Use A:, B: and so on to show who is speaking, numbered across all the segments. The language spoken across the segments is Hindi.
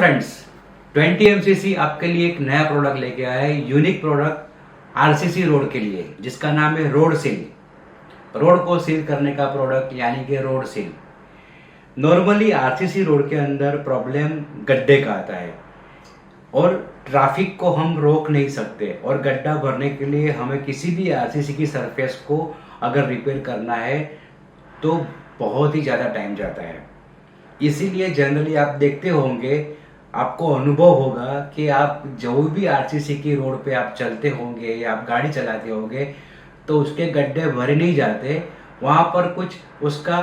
A: फ्रेंड्स, 20 MCC आपके लिए एक नया प्रोडक्ट लेके आया है। यूनिक प्रोडक्ट आरसीसी रोड के लिए, जिसका नाम है रोड सील। रोड को सील करने का प्रोडक्ट यानी कि road seal. Normally RCC road के अंदर प्रॉब्लम गड्ढे का आता है और ट्रैफिक को हम रोक नहीं सकते, और गड्ढा भरने के लिए हमें किसी भी आरसीसी की सरफेस को अगर रिपेयर करना है तो बहुत ही ज़्यादा टाइम जाता है। इसीलिए जनरली आप देखते होंगे, आपको अनुभव होगा कि आप जो भी आरसीसी की रोड पे आप चलते होंगे या आप गाड़ी चलाते होंगे तो उसके गड्ढे भरे नहीं जाते, वहाँ पर कुछ उसका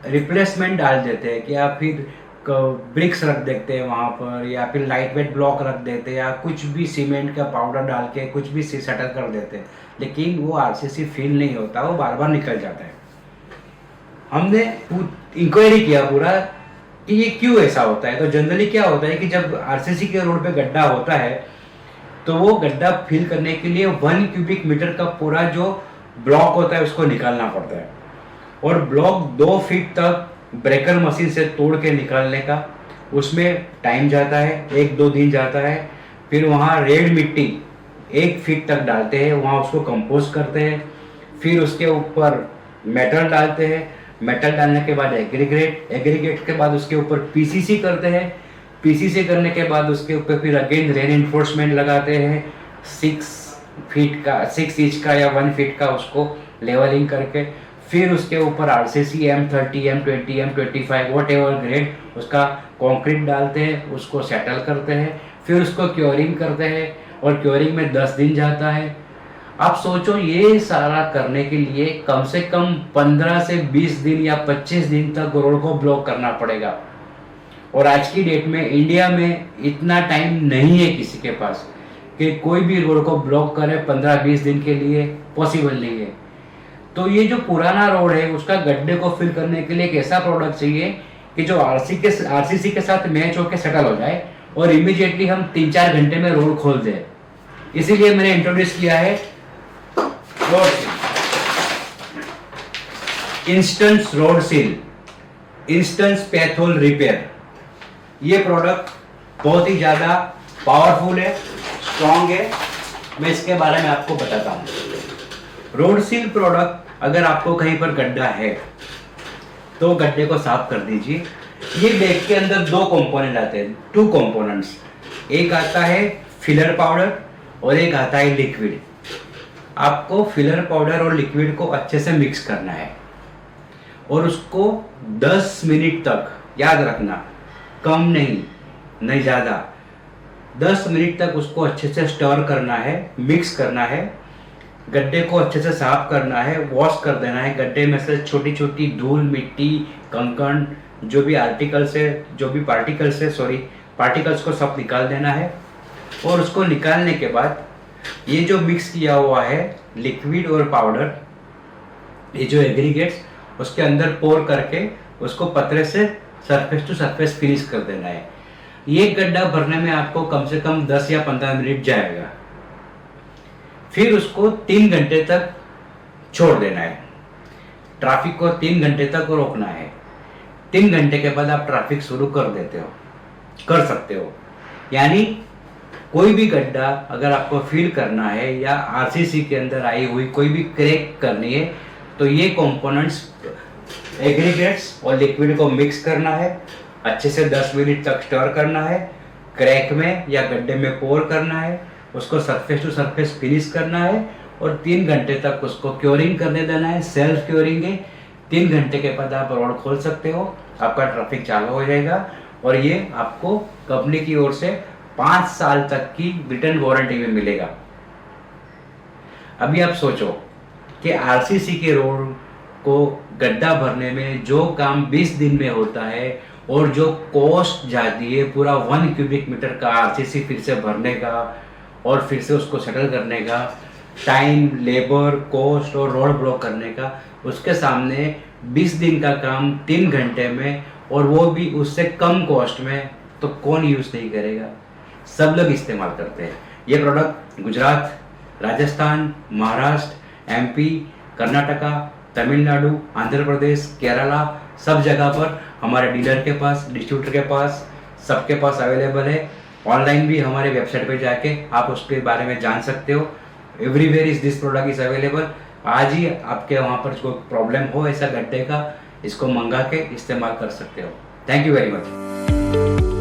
A: रिप्लेसमेंट डाल देते हैं कि आप फिर ब्रिक्स रख देते हैं वहाँ पर, या फिर लाइट वेट ब्लॉक रख देते हैं, या कुछ भी सीमेंट का पाउडर डाल के कुछ भी सेटल कर देते हैं, लेकिन वो आरसीसी फील नहीं होता, वो बार बार निकल जाता है। हमने इंक्वायरी किया पूरा कि ये क्यों ऐसा होता है। तो जनरली क्या होता है कि जब आरसीसी के रोड पे गड्ढा होता है तो वो गड्ढा फिल करने के लिए 1 क्यूबिक मीटर का पूरा जो ब्लॉक होता है उसको निकालना पड़ता है, और ब्लॉक 2 फीट तक ब्रेकर मशीन से तोड़ के निकालने का उसमें टाइम जाता है, 1-2 दिन जाता है। फिर वहाँ रेड मिट्टी 1 फीट तक डालते हैं, वहाँ उसको कंपोस्ट करते हैं, फिर उसके ऊपर मेटल डालते हैं, मेटल डालने के बाद एग्रीगेट के बाद उसके ऊपर पीसीसी करते हैं, पीसीसी करने के बाद उसके ऊपर फिर अगेन रेन इन्फोर्समेंट लगाते हैं 6 इंच का या 1 फीट का, उसको लेवलिंग करके फिर उसके ऊपर RCC M30, M20, M25 what ever grade उसका कंक्रीट डालते हैं, उसको सेटल करते हैं, फिर उसको क्योरिंग करते हैं, और क्योरिंग में 10 दिन जाता है। आप सोचो, ये सारा करने के लिए कम से कम 15 से 20 दिन या 25 दिन तक रोड को ब्लॉक करना पड़ेगा, और आज की डेट में इंडिया में इतना टाइम नहीं है किसी के पास कि कोई भी रोड को ब्लॉक करे 15-20 दिन के लिए, पॉसिबल नहीं है। तो ये जो पुराना रोड है उसका गड्ढे को फिल करने के लिए एक ऐसा प्रोडक्ट चाहिए कि जो आरसीसी के साथ मैच होकर सेटल हो जाए और इमीडिएटली हम 3-4 घंटे में रोड खोल दें। इसीलिए मैंने इंट्रोड्यूस किया है road seal, instant road seal, instant pothole repair. ये प्रोडक्ट बहुत ही ज्यादा पावरफुल है, स्ट्रॉन्ग है। मैं इसके बारे में आपको बताता हूँ। रोड सील प्रोडक्ट, अगर आपको कहीं पर गड्ढा है तो गड्ढे को साफ कर दीजिए। ये बैग के अंदर 2 कंपोनेंट आते हैं, 2 कंपोनेंट्स। एक आता है फिलर पाउडर और एक आता है लिक्विड। आपको फिलर पाउडर और लिक्विड को अच्छे से मिक्स करना है और उसको 10 मिनट तक, याद रखना, कम नहीं ज़्यादा, 10 मिनट तक उसको अच्छे से स्टर करना है, मिक्स करना है। गड्ढे को अच्छे से साफ करना है, वॉश कर देना है। गड्ढे में से छोटी छोटी धूल, मिट्टी, कंकड़, जो भी पार्टिकल्स को सब निकाल देना है। और उसको निकालने के बाद ये जो मिक्स किया हुआ है लिक्विड और पाउडर, ये जो एग्रीगेट्स, उसके अंदर पोर करके उसको पतरे से सरफेस टू सरफेस फिनिश कर देना है। ये गड्ढा भरने में आपको कम से कम 10 या 15 मिनट जाएगा। फिर उसको 3 घंटे तक छोड़ देना है। ट्रैफिक को 3 घंटे तक रोकना है। 3 घंटे के बाद आप ट्रैफिक शुरू कर सकते हो। यानी कोई भी गड्ढा अगर आपको फिल करना है या आरसीसी के अंदर आई हुई कोई भी क्रैक करनी है तो ये कंपोनेंट्स, एग्रीगेट्स और लिक्विड को मिक्स करना है, अच्छे से 10 मिनट तक स्टर करना है, क्रैक में या गड्ढे में पोर करना है, उसको सरफेस टू सरफेस फिनिश करना है, और 3 घंटे तक उसको क्योरिंग करने देना है। सेल्फ क्योरिंग है। 3 घंटे के बाद आप रोड खोल सकते हो, आपका ट्रैफिक चालू हो जाएगा, और ये आपको कंपनी की ओर से 5 साल तक की रिटर्न वारंटी में मिलेगा। अभी आप सोचो कि आरसीसी के रोड को गड्ढा भरने में जो काम 20 दिन में होता है और जो कॉस्ट जाती है पूरा 1 क्यूबिक मीटर का आरसीसी फिर से भरने का और फिर से उसको सेटल करने का, टाइम, लेबर, कॉस्ट और रोड ब्लॉक करने का, उसके सामने 20 दिन का काम 3 घंटे में, और वो भी उससे कम कॉस्ट में, तो कौन यूज़ नहीं करेगा? सब लोग इस्तेमाल करते हैं। ये प्रोडक्ट गुजरात, राजस्थान, महाराष्ट्र, MP, कर्नाटका, तमिलनाडु, आंध्र प्रदेश, केरला, सब जगह पर हमारे डीलर के पास, डिस्ट्रीब्यूटर के पास सबके पास अवेलेबल है। ऑनलाइन भी हमारे वेबसाइट पे जाके आप उसके बारे में जान सकते हो। Everywhere is this product is available. आज ही आपके वहाँ पर कोई प्रॉब्लम हो ऐसा गड्ढे का, इसको मंगा के इस्तेमाल कर सकते हो। Thank you very much.